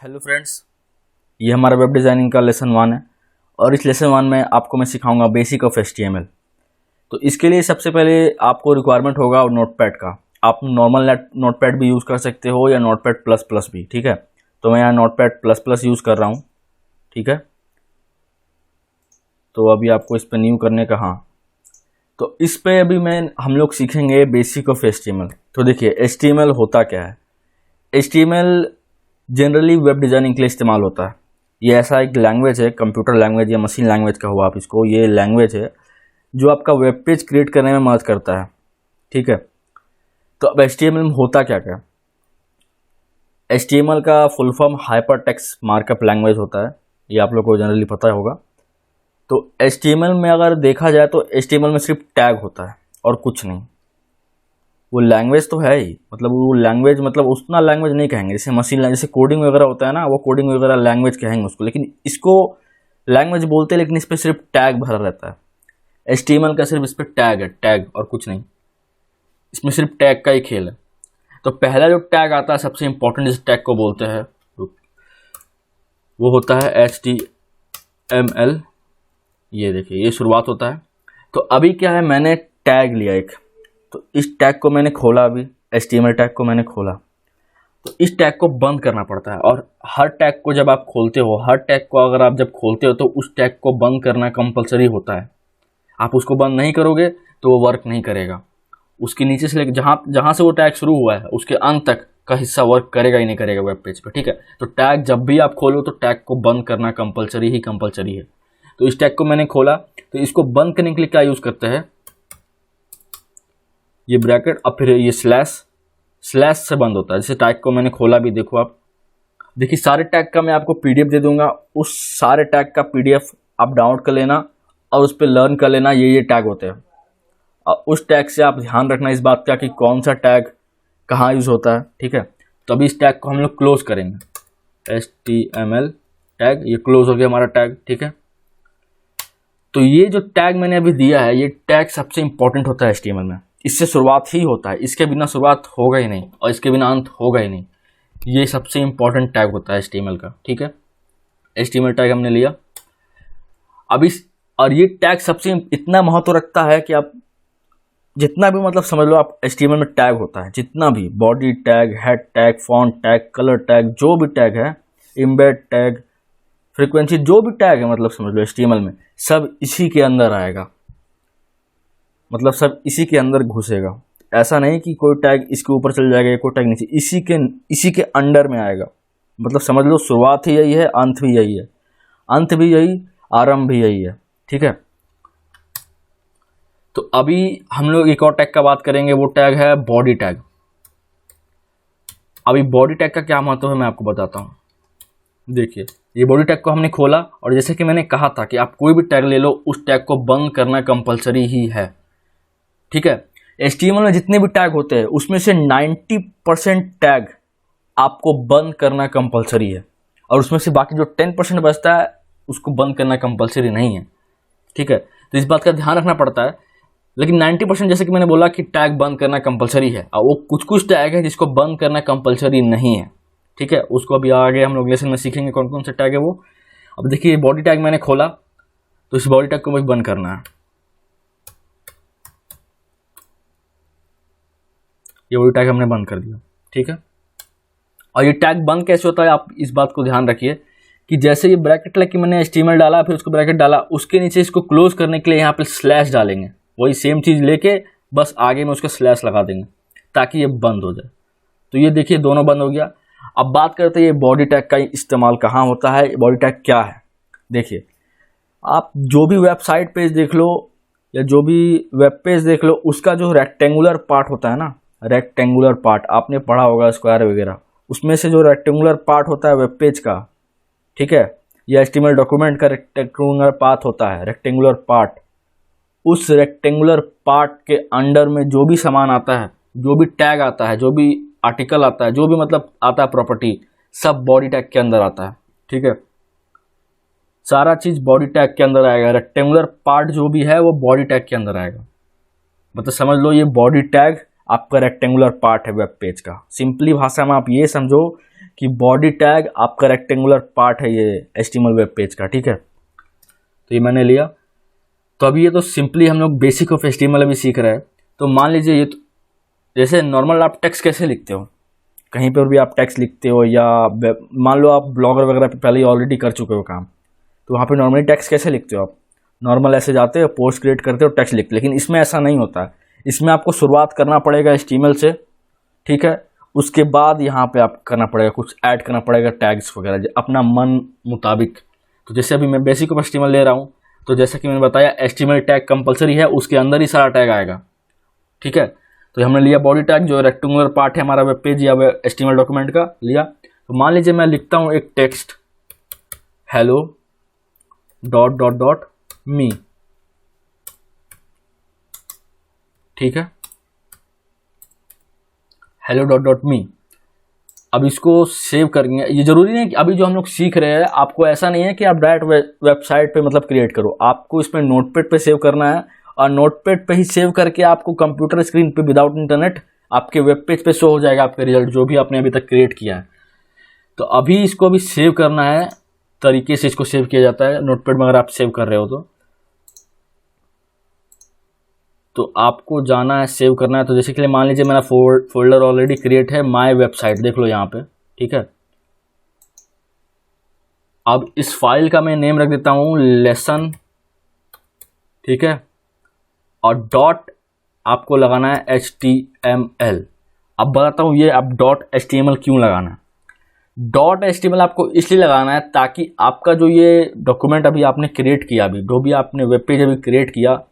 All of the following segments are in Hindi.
हेलो फ्रेंड्स, ये हमारा वेब डिज़ाइनिंग का लेसन 1 है और इस लेसन 1 में आपको मैं सिखाऊंगा बेसिक ऑफ HTML। तो इसके लिए सबसे पहले आपको रिक्वायरमेंट होगा नोटपैड का। आप नॉर्मल नोटपैड भी यूज़ कर सकते हो या नोटपैड प्लस प्लस भी, ठीक है। तो मैं यहाँ नोटपैड प्लस प्लस यूज़ कर रहा हूँ, ठीक है। तो अभी आपको इस पर न्यू करने का, हाँ, तो इस पर अभी हम लोग सीखेंगे बेसिक ऑफ HTML। तो देखिए HTML होता क्या है। HTML जनरली वेब डिज़ाइनिंग के लिए इस्तेमाल होता है। ये ऐसा एक लैंग्वेज है, कंप्यूटर लैंग्वेज या मशीन लैंग्वेज का हुआ आप इसको, ये लैंग्वेज है जो आपका वेब पेज क्रिएट करने में मदद करता है, ठीक है। तो अब HTML में होता क्या क्या। HTML का full form hyper text markup language होता है, ये आप लोग को जनरली पता होगा। तो HTML में अगर देखा जाए तो HTML में सिर्फ टैग होता है और कुछ नहीं। वो लैंग्वेज तो है ही, मतलब वो लैंग्वेज मतलब उतना लैंग्वेज नहीं कहेंगे, जैसे मशीन लैंग्वेज, जैसे कोडिंग वगैरह होता है ना, वो कोडिंग वगैरह लैंग्वेज कहेंगे उसको, लेकिन इसको लैंग्वेज बोलते हैं, लेकिन इस पर सिर्फ टैग भरा रहता है। HTML का सिर्फ इस पर टैग है, टैग और कुछ नहीं, इसमें सिर्फ टैग का ही खेल है। तो पहला जो टैग आता है सबसे इंपॉर्टेंट, जिस टैग को बोलते हैं वो होता है HTML। ये देखिए, ये शुरुआत होता है। तो अभी क्या है, मैंने टैग लिया एक, तो इस टैग को मैंने खोला, अभी HTML टैग को मैंने खोला, तो इस टैग को बंद करना पड़ता है। और हर टैग को जब आप खोलते हो, हर टैग को अगर आप जब खोलते हो तो उस टैग को बंद करना कंपलसरी होता है। आप उसको बंद नहीं करोगे तो वो वर्क नहीं करेगा। उसके नीचे से लेकर जहाँ से वो टैग शुरू हुआ है उसके अंत तक का हिस्सा वर्क करेगा ही नहीं करेगा वेब पेज पर, ठीक है। तो टैग जब भी आप खोलो तो टैग को बंद करना कंपलसरी ही कंपलसरी है। तो इस टैग को मैंने खोला, तो इसको बंद करने के लिए क्या यूज़ करते हैं, ये ब्रैकेट और फिर ये स्लैश से बंद होता है। जैसे टैग को मैंने खोला भी, देखो आप देखिए, सारे टैग का मैं आपको PDF दे दूंगा, उस सारे टैग का PDF आप डाउनलोड कर लेना और उस पर लर्न कर लेना, ये टैग होते हैं। और उस टैग से आप ध्यान रखना इस बात का कि कौन सा टैग कहाँ यूज़ होता है, ठीक है। तो अभी इस टैग को हम लोग क्लोज करेंगे, HTML टैग, ये क्लोज हो गया हमारा टैग, ठीक है। तो ये जो टैग मैंने अभी दिया है, ये टैग सबसे इंपॉर्टेंट होता है HTML में। इससे शुरुआत ही होता है, इसके बिना शुरुआत होगा ही नहीं और इसके बिना अंत होगा ही नहीं। ये सबसे इंपॉर्टेंट टैग होता है HTML का, ठीक है। HTML टैग हमने लिया अभी, और ये टैग सबसे इतना महत्व रखता है कि आप जितना भी मतलब समझ लो, आप HTML में टैग होता है जितना भी, body tag, head tag, font tag, colour tag, जो भी टैग है, एम्बेड टैग, फ्रीक्वेंसी, जो भी टैग है, मतलब समझ लो HTML में सब इसी के अंदर आएगा, मतलब सब इसी के अंदर घुसेगा। ऐसा नहीं कि कोई टैग इसके ऊपर चल जाएगा, कोई टैग नीचे, इसी के अंडर में आएगा। मतलब समझ लो शुरुआत ही यही है, अंत भी यही है, अंत भी यही, आरंभ भी यही है, ठीक है। तो अभी हम लोग एक और टैग का बात करेंगे, वो टैग है बॉडी टैग। अभी बॉडी टैग का क्या महत्व है मैं आपको बताता हूँ। देखिए, ये बॉडी टैग को हमने खोला और जैसे कि मैंने कहा था कि आप कोई भी टैग ले लो, उस टैग को बंद करना कंपलसरी ही है, ठीक है। HTML में जितने भी टैग होते हैं उसमें से 90% टैग आपको बंद करना कंपलसरी है, और उसमें से बाकी जो 10% बचता है उसको बंद करना कंपलसरी नहीं है, ठीक है। तो इस बात का ध्यान रखना पड़ता है। लेकिन 90% जैसे कि मैंने बोला कि टैग बंद करना कंपलसरी है, और वो कुछ टैग है जिसको बंद करना कंपलसरी नहीं है, ठीक है। उसको अभी आगे हम लोग लेसन में सीखेंगे कौन कौन से टैग है वो। अब देखिए, बॉडी टैग मैंने खोला, तो इस बॉडी टैग को मुझे बंद करना है। ये बॉडी टैग हमने बंद कर दिया, ठीक है। और ये टैग बंद कैसे होता है, आप इस बात को ध्यान रखिए कि जैसे ये ब्रैकेट लग के मैंने HTML डाला, फिर उसको ब्रैकेट डाला, उसके नीचे इसको क्लोज करने के लिए यहाँ पे स्लैश डालेंगे, वही सेम चीज़ लेके बस आगे में उसका स्लैश लगा देंगे ताकि ये बंद हो जाए। तो ये देखिए, दोनों बंद हो गया। अब बात करते हैं ये बॉडी टैग का इस्तेमाल कहाँ होता है, बॉडी टैग क्या है। देखिए, आप जो भी वेबसाइट पेज देख लो या जो भी वेब पेज देख लो, उसका जो रेक्टेंगुलर पार्ट होता है ना, रेक्टेंगुलर पार्ट आपने पढ़ा होगा, स्क्वायर वगैरह, उसमें से जो रेक्टेंगुलर पार्ट होता है वेब पेज का, ठीक है, या HTML डॉक्यूमेंट का रेक्टेंगुलर पाथ होता है, रेक्टेंगुलर पार्ट, उस रेक्टेंगुलर पार्ट के अंडर में जो भी सामान आता है, जो भी टैग आता है, जो भी आर्टिकल आता है, जो भी मतलब आता है प्रॉपर्टी, सब बॉडी टैग के अंदर आता है, ठीक है। सारा चीज़ बॉडी टैग के अंदर आएगा, रेक्टेंगुलर पार्ट जो भी है वो बॉडी टैग के अंदर आएगा। मतलब समझ लो, ये बॉडी टैग आपका रेक्टेंगुलर पार्ट है वेब पेज का। सिंपली भाषा में आप ये समझो कि बॉडी टैग आपका रेक्टेंगुलर पार्ट है ये HTML वेब पेज का, ठीक है। तो ये मैंने लिया। तो अभी ये तो सिंपली हम लोग बेसिक ऑफ HTML अभी सीख रहे हैं। तो मान लीजिए ये तो जैसे नॉर्मल आप टेक्स्ट कैसे लिखते हो, कहीं पर भी आप टेक्स्ट लिखते हो या मान लो आप ब्लॉगर वगैरह पे पहले ही ऑलरेडी कर चुके हो काम, तो वहाँ पे नॉर्मली टेक्स्ट कैसे लिखते हो आप, नॉर्मल ऐसे जाते हो, पोस्ट क्रिएट करते हो, टेक्स्ट लिखते हो। लेकिन इसमें ऐसा नहीं होता है, इसमें आपको शुरुआत करना पड़ेगा HTML से, ठीक है। उसके बाद यहाँ पे आप करना पड़ेगा, कुछ ऐड करना पड़ेगा टैग्स वगैरह अपना मन मुताबिक। तो जैसे अभी मैं बेसिक ऑफ HTML ले रहा हूँ, तो जैसा कि मैंने बताया HTML टैग कंपलसरी है, उसके अंदर ही सारा टैग आएगा, ठीक है। तो हमने लिया बॉडी टैग जो रेक्टेंगुलर पार्ट है हमारा वेब पेज या HTML डॉक्यूमेंट का लिया। तो मान लीजिए मैं लिखता हूँ एक text hello dot dot dot मी, ठीक है, हेलो डॉट डॉट मी। अब इसको सेव करेंगे। ये जरूरी नहीं है कि अभी जो हम लोग सीख रहे हैं आपको ऐसा नहीं है कि आप डायरेक्ट वेबसाइट पे मतलब क्रिएट करो, आपको इसमें नोटपैड पे सेव करना है और नोटपैड पे ही सेव करके आपको कंप्यूटर स्क्रीन पे विदाउट इंटरनेट आपके वेब पेज पे शो हो जाएगा आपका रिजल्ट जो भी आपने अभी तक क्रिएट किया है। तो अभी इसको अभी सेव करना है, तरीके से इसको सेव किया जाता है नोटपैड में अगर आप सेव कर रहे हो तो आपको जाना है सेव करना है। तो जैसे कि मान लीजिए मेरा फोल्डर ऑलरेडी क्रिएट है माय वेबसाइट, देख लो यहाँ पे, ठीक है। अब इस फाइल का मैं नेम रख देता हूँ लेसन, ठीक है, और डॉट आपको लगाना है HTML। अब बताता हूँ ये अब डॉट HTML क्यों लगाना है। डॉट HTML आपको इसलिए लगाना है ताकि आपका जो ये डॉक्यूमेंट अभी आपने क्रिएट किया, अभी जो भी आपने वेब पेज अभी क्रिएट किया,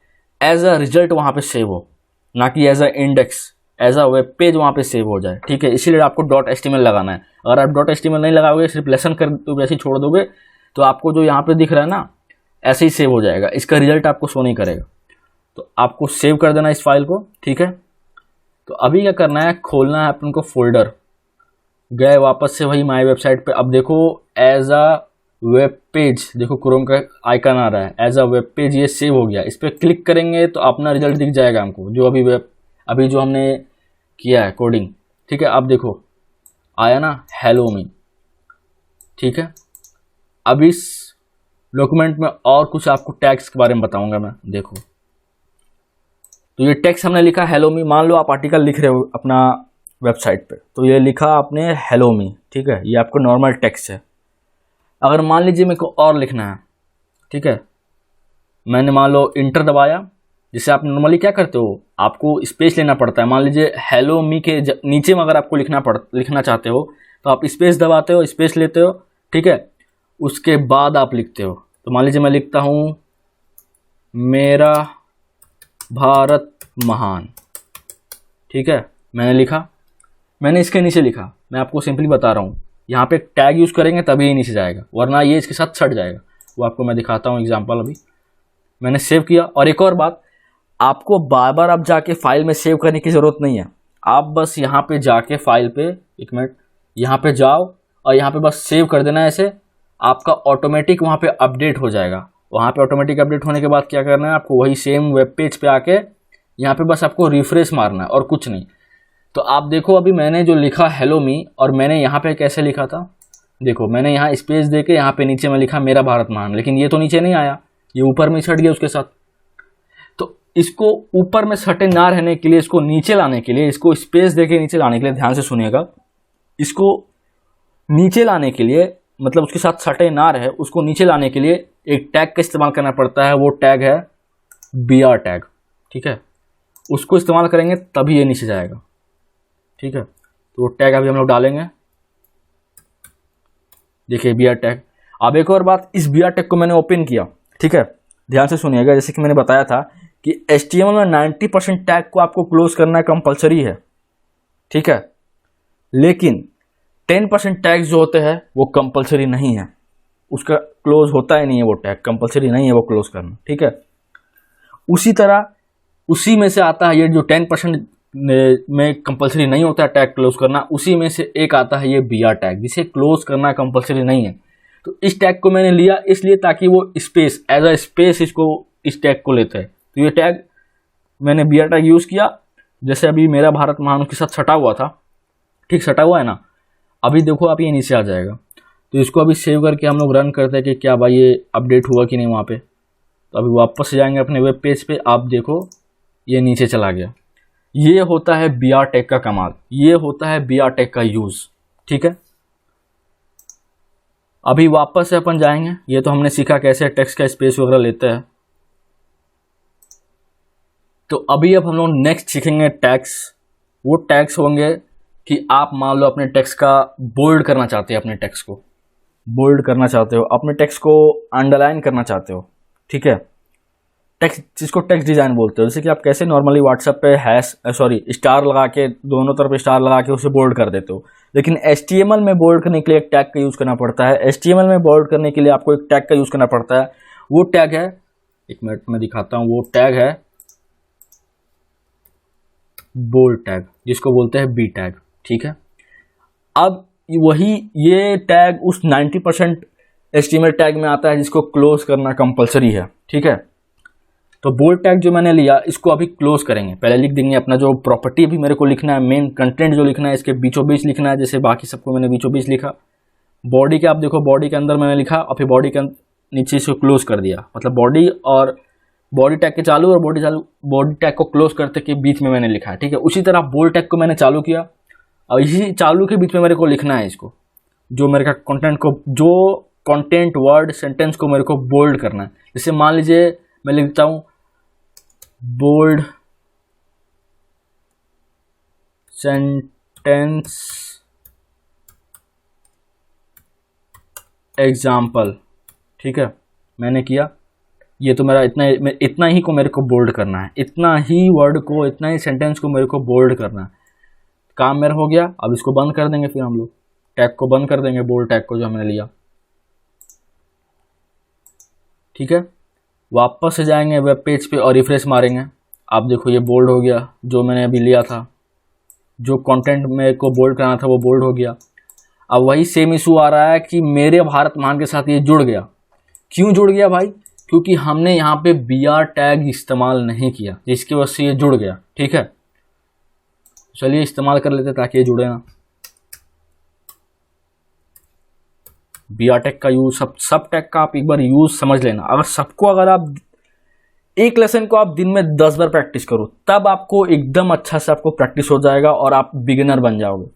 एज अ रिजल्ट वहाँ पे सेव हो, ना कि as a index, as a web page वहाँ पे सेव हो जाए, ठीक है। इसीलिए आपको डॉट HTML लगाना है। अगर आप डॉट HTML नहीं लगाओगे, सिर्फ लेसन कर दोगे, ऐसे ही छोड़ दोगे, तो आपको जो यहाँ पे दिख रहा है ना ऐसे ही सेव हो जाएगा, इसका रिजल्ट आपको शो नहीं करेगा। तो आपको सेव कर देना इस फाइल को, ठीक है। तो अभी क्या करना है, खोलना है अपन को फोल्डर, गए वापस से वही माय वेबसाइट पे। अब देखो एज अ वेब पेज, देखो क्रोम का आइकन आ रहा है, एज अ वेब पेज ये सेव हो गया। इस पर क्लिक करेंगे तो अपना रिजल्ट दिख जाएगा हमको, जो अभी जो हमने किया है कोडिंग, ठीक है। अब देखो आया ना हेलो मी, ठीक है। अब इस डॉक्यूमेंट में और कुछ आपको टैग्स के बारे में बताऊंगा मैं। देखो तो ये टेक्स्ट हमने लिखा हेलो मी। मान लो आप आर्टिकल लिख रहे हो अपना वेबसाइट पे, तो ये लिखा आपने हेलो मी, ठीक है, ये आपको नॉर्मल टेक्स्ट है। अगर मान लीजिए मेरे को और लिखना है, ठीक है, मैंने मान लो इंटर दबाया, जिसे आप नॉर्मली क्या करते हो, आपको स्पेस लेना पड़ता है। मान लीजिए हेलो मी के नीचे में अगर आपको लिखना चाहते हो तो आप स्पेस दबाते हो, स्पेस लेते हो, ठीक है, उसके बाद आप लिखते हो। तो मान लीजिए मैं लिखता हूँ मेरा भारत महान, ठीक है, मैंने लिखा, मैंने इसके नीचे लिखा, मैं आपको सिंपली बता रहा हूँ, यहाँ पे टैग यूज़ करेंगे तभी ये नीचे जाएगा, वरना ये इसके साथ छट जाएगा। वो आपको मैं दिखाता हूँ एग्जांपल। अभी मैंने सेव किया। और एक और बात, आपको बार बार अब जाके फाइल में सेव करने की ज़रूरत नहीं है। आप बस यहाँ पे जाके फाइल पे, एक मिनट, यहाँ पे जाओ और यहाँ पे बस सेव कर देना ऐसे, आपका ऑटोमेटिक वहाँ पे अपडेट हो जाएगा। वहाँ पे ऑटोमेटिक अपडेट होने के बाद क्या करना है, आपको वही सेम वेब पेज पे आके यहाँ पे बस आपको रिफ्रेश मारना है और कुछ नहीं। तो आप देखो अभी मैंने जो लिखा हेलो मी, और मैंने यहाँ पे कैसे लिखा था, देखो मैंने यहाँ स्पेस देके यहाँ पे नीचे में लिखा मेरा भारत महान, लेकिन ये तो नीचे नहीं आया, ये ऊपर में सट गया उसके साथ। तो इसको ऊपर में सटे ना रहने के लिए, इसको नीचे लाने के लिए, इसको स्पेस देके नीचे लाने के लिए, ध्यान से सुनिएगा, इसको नीचे लाने के लिए, मतलब उसके साथ सटे ना रहे, उसको नीचे लाने के लिए एक टैग का इस्तेमाल करना पड़ता है। वो टैग है BR टैग, ठीक है, उसको इस्तेमाल करेंगे तभी ये नीचे जाएगा, ठीक है। तो वो टैग अभी हम लोग डालेंगे, देखिए BR टैग। अब एक और बात, इस BR टैग को मैंने ओपन किया, ठीक है, ध्यान से सुनिएगा। जैसे कि मैंने बताया था कि HTML में 90% टैग को आपको क्लोज करना कंपलसरी है, ठीक है, लेकिन 10% टैग्स जो होते हैं वो कंपलसरी नहीं है, उसका क्लोज होता ही नहीं है, वो टैग कंपलसरी नहीं है वो क्लोज करना, ठीक है। उसी तरह उसी में से आता है ये जो 10% में कंपलसरी नहीं होता है टैग क्लोज करना, उसी में से एक आता है ये BR टैग, जिसे क्लोज करना कंपलसरी नहीं है। तो इस टैग को मैंने लिया इसलिए ताकि वो स्पेस, एज अ स्पेस इसको, इस टैग को लेता है। तो ये टैग मैंने BR टैग यूज़ किया। जैसे अभी मेरा भारत महान उसके साथ सटा हुआ था, ठीक, सटा हुआ है ना। अभी देखो आप ये नीचे आ जाएगा। तो इसको अभी सेव करके हम लोग रन करते हैं कि क्या भाई ये अपडेट हुआ कि नहीं वहाँ पे। तो अभी वापस जाएंगे अपने वेब पेज पे, आप देखो ये नीचे चला गया। ये होता है BR टैग का कमाल, ये होता है BR टैग का यूज़। ठीक है, अभी वापस से अपन जाएंगे। ये तो हमने सीखा कैसे टेक्स्ट का स्पेस वगैरह लेते हैं। तो अभी अब हम लोग नेक्स्ट सीखेंगे टैग्स। वो टैग्स होंगे कि आप मान लो अपने टेक्स्ट का बोल्ड करना चाहते हैं, अपने टेक्स्ट को बोल्ड करना चाहते हो, अपने टेक्स्ट को अंडरलाइन करना चाहते हो। ठीक है, टेक्स्ट जिसको टेक्स्ट डिज़ाइन बोलते हो, जैसे कि आप कैसे नॉर्मली व्हाट्सएप पे स्टार लगा के, दोनों तरफ स्टार लगा के उसे बोल्ड कर देते हो, लेकिन HTML में बोल्ड करने के लिए एक टैग का यूज़ करना पड़ता है। HTML में बोल्ड करने के लिए आपको एक टैग का यूज़ करना पड़ता है। वो टैग है, एक मिनट में दिखाता हूँ, वो टैग है बोल्ड टैग, जिसको बोलते हैं B टैग। ठीक है, अब वही ये टैग उस 90% HTML टैग में आता है जिसको क्लोज करना कंपलसरी है। ठीक है, तो बोल्ड टैग जो मैंने लिया इसको अभी क्लोज करेंगे। पहले लिख देंगे अपना जो प्रॉपर्टी अभी मेरे को लिखना है, मेन कंटेंट जो लिखना है इसके बीचों बीच लिखना है, जैसे बाकी सबको मैंने बीचों बीच लिखा। बॉडी के आप देखो, बॉडी के अंदर मैंने लिखा और फिर बॉडी के नीचे इसको क्लोज कर दिया, मतलब बॉडी और बॉडी टैग के चालू और बॉडी टैग को क्लोज करते के बीच में मैंने लिखा है। ठीक है, उसी तरह बोल्ड टैग को मैंने चालू किया और इसी चालू के बीच में मेरे को लिखना है इसको, जो मेरे का कंटेंट को, जो कंटेंट वर्ड सेंटेंस को मेरे को बोल्ड करना है। जैसे मान लीजिए मैं लिखता हूँ बोल्ड सेंटेंस एग्जाम्पल। ठीक है, मैंने किया, ये तो मेरा इतना ही को मेरे को बोल्ड करना है, इतना ही वर्ड को, इतना ही सेंटेंस को मेरे को बोल्ड करना है। काम मेरा हो गया। अब इसको बंद कर देंगे, फिर हम लोग टैग को बंद कर देंगे, बोल्ड टैग को जो हमने लिया। ठीक है, वापस से जाएंगे वेब पेज पे और रिफ्रेश मारेंगे। आप देखो ये बोल्ड हो गया, जो मैंने अभी लिया था, जो कंटेंट मेरे को बोल्ड करना था वो बोल्ड हो गया। अब वही सेम इशू आ रहा है कि मेरे भारत महान के साथ ये जुड़ गया। क्यों जुड़ गया भाई? क्योंकि हमने यहाँ पे BR टैग इस्तेमाल नहीं किया, जिसकी वजह से ये जुड़ गया। ठीक है, चलिए इस्तेमाल कर लेते ताकि ये जुड़े ना। BR टैग का यूज, सब टैग का आप एक बार यूज समझ लेना। अगर आप एक लेसन को आप दिन में 10 बार प्रैक्टिस करो, तब आपको एकदम अच्छा से आपको प्रैक्टिस हो जाएगा और आप बिगिनर बन जाओगे।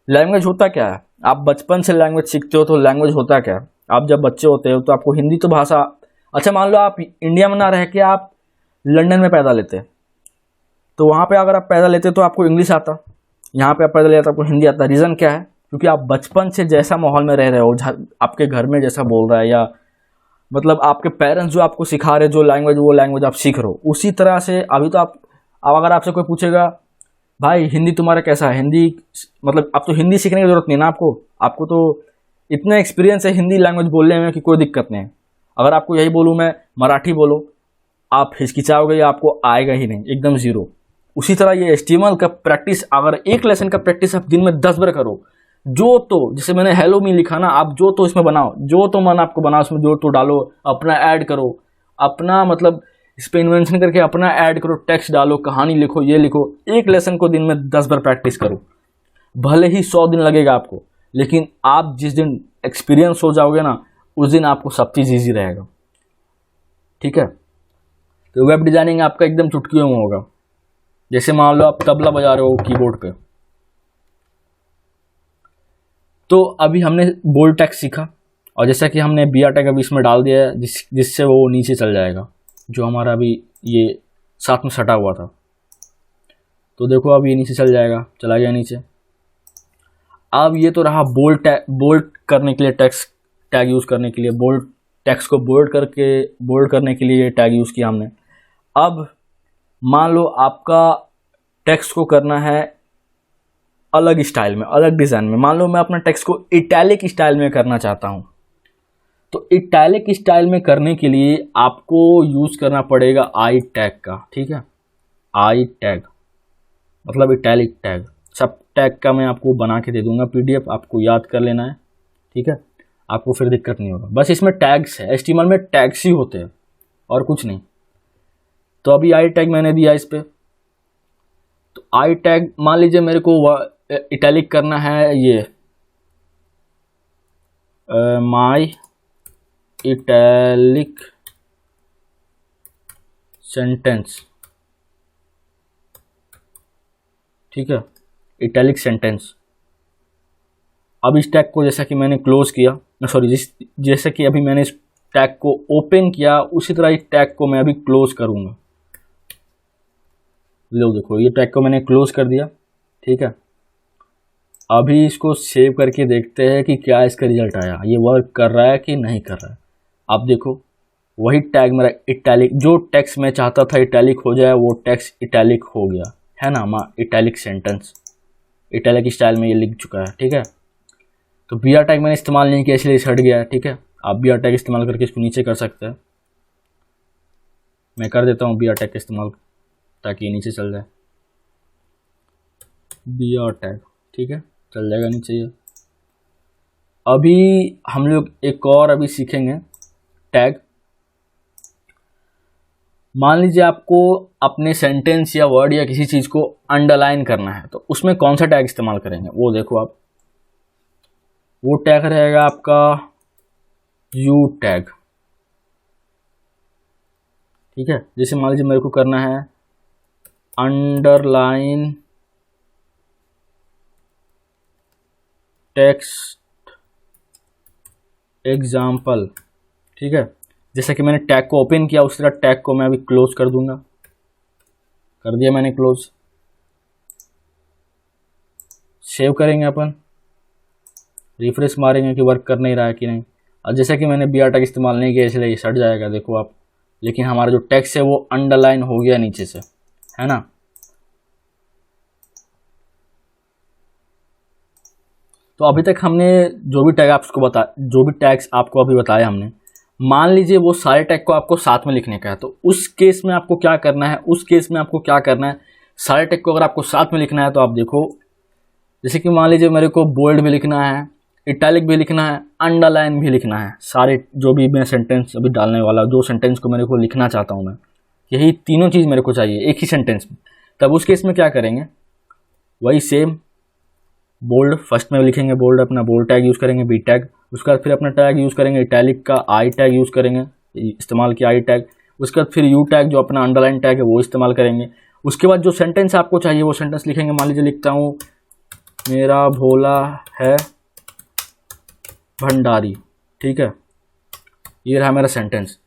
लैंग्वेज होता क्या है? आप बचपन से लैंग्वेज सीखते हो तो लैंग्वेज होता क्या है? आप जब बच्चे होते हो तो आपको हिंदी तो भाषा, अच्छा मान लो आप इंडिया में ना रह के आप लंदन में पैदा लेते, तो वहाँ पे अगर आप पैदा लेते तो आपको इंग्लिश आता, यहाँ पे आप पैदा लेते तो आपको हिंदी आता। रीज़न क्या है? क्योंकि आप बचपन से जैसा माहौल में रह रहे हो, आपके घर में जैसा बोल रहा है, या मतलब आपके पेरेंट्स जो आपको सिखा रहे जो लैंग्वेज, वो लैंग्वेज आप सीख रहे हो। उसी तरह से अभी तो अब अगर आपसे कोई पूछेगा भाई हिंदी तुम्हारा कैसा है, हिंदी मतलब अब तो हिंदी सीखने की जरूरत नहीं ना आपको तो इतना एक्सपीरियंस है हिंदी लैंग्वेज बोलने में कि कोई दिक्कत नहीं है। अगर आपको यही बोलूँ मैं मराठी बोलो, आप हिचकिचाओगे या आपको आएगा ही नहीं, एकदम ज़ीरो। उसी तरह ये HTML का प्रैक्टिस, अगर एक लेसन का प्रैक्टिस आप दिन में 10 बार करो, जो तो जैसे मैंने हेलो मी लिखा ना, आप जो तो इसमें बनाओ, जो तो मन आपको बनाओ, उसमें जो तो डालो, अपना ऐड करो, अपना मतलब इस पर इन्वेंशन करके अपना ऐड करो, टेक्स्ट डालो, कहानी लिखो, ये लिखो। एक लेसन को दिन में 10 बार प्रैक्टिस करो, भले ही 100 दिन लगेगा आपको, लेकिन आप जिस दिन एक्सपीरियंस हो जाओगे ना, उस दिन आपको सब चीज़ ईजी रहेगा। ठीक है, तो वेब डिजाइनिंग आपका एकदम चुटकियों में होगा। जैसे मान लो आप तबला बजा रहे हो कीबोर्ड पे, तो अभी हमने बोल्ड टैग सीखा और जैसा कि हमने BR टैग अभी इसमें डाल दिया है, जिससे वो नीचे चल जाएगा, जो हमारा अभी ये साथ में सटा हुआ था। तो देखो अब ये नीचे चल जाएगा, चला गया नीचे। अब ये तो रहा बोल्ड करने के लिए टैग यूज़ करने के लिए, बोल्ड टेक्स्ट को बोल्ड करने के लिए ये टैग यूज़ किया हमने। अब मान लो आपका टेक्स्ट को करना है अलग स्टाइल में, अलग डिज़ाइन में। मान लो मैं अपना टेक्स्ट को इटैलिक स्टाइल में करना चाहता हूँ, तो इटैलिक स्टाइल में करने के लिए आपको यूज़ करना पड़ेगा आई टैग का। ठीक है, आई टैग मतलब इटैलिक टैग। सब टैग का मैं आपको बना के दे दूंगा PDF, आपको याद कर लेना है। ठीक है, आपको फिर दिक्कत नहीं होगा। बस इसमें टैग्स है, HTML में टैग्स ही होते हैं और कुछ नहीं। तो अभी आई टैग मैंने दिया इस पर, तो आई टैग मान लीजिए मेरे को इटैलिक करना है, ये माई इटैलिक सेंटेंस, ठीक है, इटैलिक सेंटेंस। अब इस टैग को जैसा कि मैंने क्लोज किया, सॉरी जैसे कि अभी मैंने इस टैग को ओपन किया, उसी तरह इस टैग को मैं अभी क्लोज करूंगा। लो देखो ये टैग को मैंने क्लोज कर दिया, ठीक है। अभी इसको सेव करके देखते हैं कि क्या इसका रिजल्ट आया, ये वर्क कर रहा है कि नहीं कर रहा है। आप देखो वही टैग मेरा इटैलिक, जो टेक्स्ट मैं चाहता था इटैलिक हो जाए वो टेक्स्ट इटैलिक हो गया है ना, इटैलिक सेंटेंस इटैलिक स्टाइल में ये लिख चुका है, ठीक है। तो बी आर टैग मैंने इस्तेमाल नहीं किया इसलिए इस हट गया है, ठीक है। आप बी आर टैग इस्तेमाल करके इसको नीचे कर सकते हैं। मैं कर देता हूँ बी आर टैग का इस्तेमाल ताकि ये नीचे चल जाए। बी आर टैग, ठीक है, चल जाएगा नीचे ये। अभी हम लोग एक और अभी सीखेंगे टैग। मान लीजिए आपको अपने सेंटेंस या वर्ड या किसी चीज़ को अंडरलाइन करना है, तो उसमें कौन सा टैग इस्तेमाल करेंगे वो देखो आप। वो टैग रहेगा आपका यू टैग, ठीक है। जैसे मान लीजिए मेरे को करना है अंडरलाइन टेक्स्ट एग्जाम्पल, ठीक है। जैसा कि मैंने टैग को ओपन किया उसी तरह टैग को मैं अभी क्लोज कर दूंगा। कर दिया मैंने क्लोज। सेव करेंगे अपन, रिफ्रेश मारेंगे कि वर्क कर नहीं रहा है कि नहीं। और जैसा कि मैंने बी आर टैग इस्तेमाल नहीं किया इसलिए ये सट जाएगा, देखो आप। लेकिन हमारा जो टेक्स्ट है वो अंडरलाइन हो गया नीचे से, है ना। तो अभी तक हमने जो भी टैग्स आपको अभी बताया हमने, मान लीजिए वो सारे टैग को आपको साथ में लिखने का है, तो उस केस में आपको क्या करना है, सारे टैग को अगर आपको साथ में लिखना है तो आप देखो, जैसे कि मान लीजिए मेरे को बोल्ड भी लिखना है, इटैलिक भी लिखना है, अंडरलाइन भी लिखना है, सारे जो भी मैं सेंटेंस अभी डालने वाला, जो सेंटेंस को मेरे को लिखना चाहता हूँ मैं, यही तीनों चीज़ मेरे को चाहिए एक ही सेंटेंस में। तब उस केस में क्या करेंगे, वही सेम बोल्ड फर्स्ट में लिखेंगे, बोल्ड अपना बोल्ड टैग यूज़ करेंगे, बी टैग, उसके बाद फिर अपना टैग यूज़ करेंगे इटैलिक का, आई टैग यूज़ करेंगे, इस्तेमाल किया आई टैग। उसके बाद फिर यू टैग जो अपना अंडरलाइन टैग है वो इस्तेमाल करेंगे। उसके बाद जो सेंटेंस आपको चाहिए वो सेंटेंस लिखेंगे। मान लीजिए लिखता हूँ मेरा भोला है भंडारी, ठीक है, ये रहा मेरा सेंटेंस।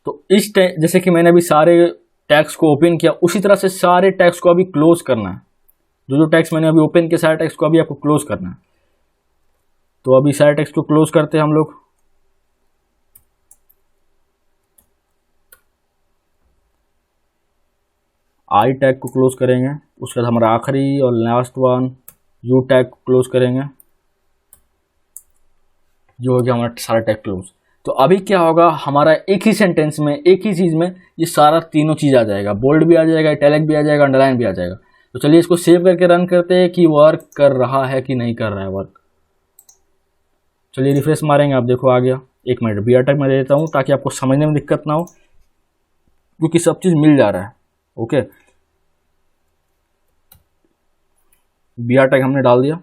तो इस जैसे कि मैंने अभी सारे टैग्स को ओपन किया, उसी तरह से सारे टैग्स को अभी क्लोज करना है। जो टैग्स मैंने अभी ओपन किया सारे टैग्स को अभी आपको क्लोज करना है। तो अभी सारे टैग्स को क्लोज करते हैं हम लोग। आई टैग को क्लोज करेंगे, उसके बाद हमारा आखिरी और लास्ट वन यू टैग को क्लोज करेंगे, जो हो गया हमारा सारा टैग क्लोज। तो अभी क्या होगा, हमारा एक ही सेंटेंस में, एक ही चीज़ में ये सारा तीनों चीज़ आ जाएगा, बोल्ड भी आ जाएगा, इटैलिक भी आ जाएगा, अंडरलाइन भी आ जाएगा। तो चलिए इसको सेव करके रन करते हैं कि वर्क कर रहा है कि नहीं कर रहा है वर्क। चलिए रिफ्रेश मारेंगे, आप देखो आ गया। एक मिनट बी आर टैग मैं दे देता हूँ ताकि आपको समझने में दिक्कत ना हो, क्योंकि सब चीज़ मिल जा रहा है। ओके, बी आर टैग हमने डाल दिया।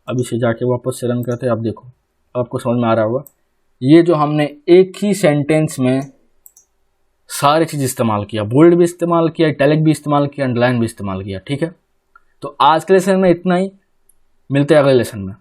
अब इसे जाके वापस से रन करते हैं। आप देखो आपको समझ में आ रहा होगा, ये जो हमने एक ही सेंटेंस में सारी चीज़ इस्तेमाल किया, बोल्ड भी इस्तेमाल किया, इटैलिक भी इस्तेमाल किया, अंडरलाइन भी इस्तेमाल किया, ठीक है। तो आज के लेसन में इतना ही, मिलते हैं अगले लेसन में।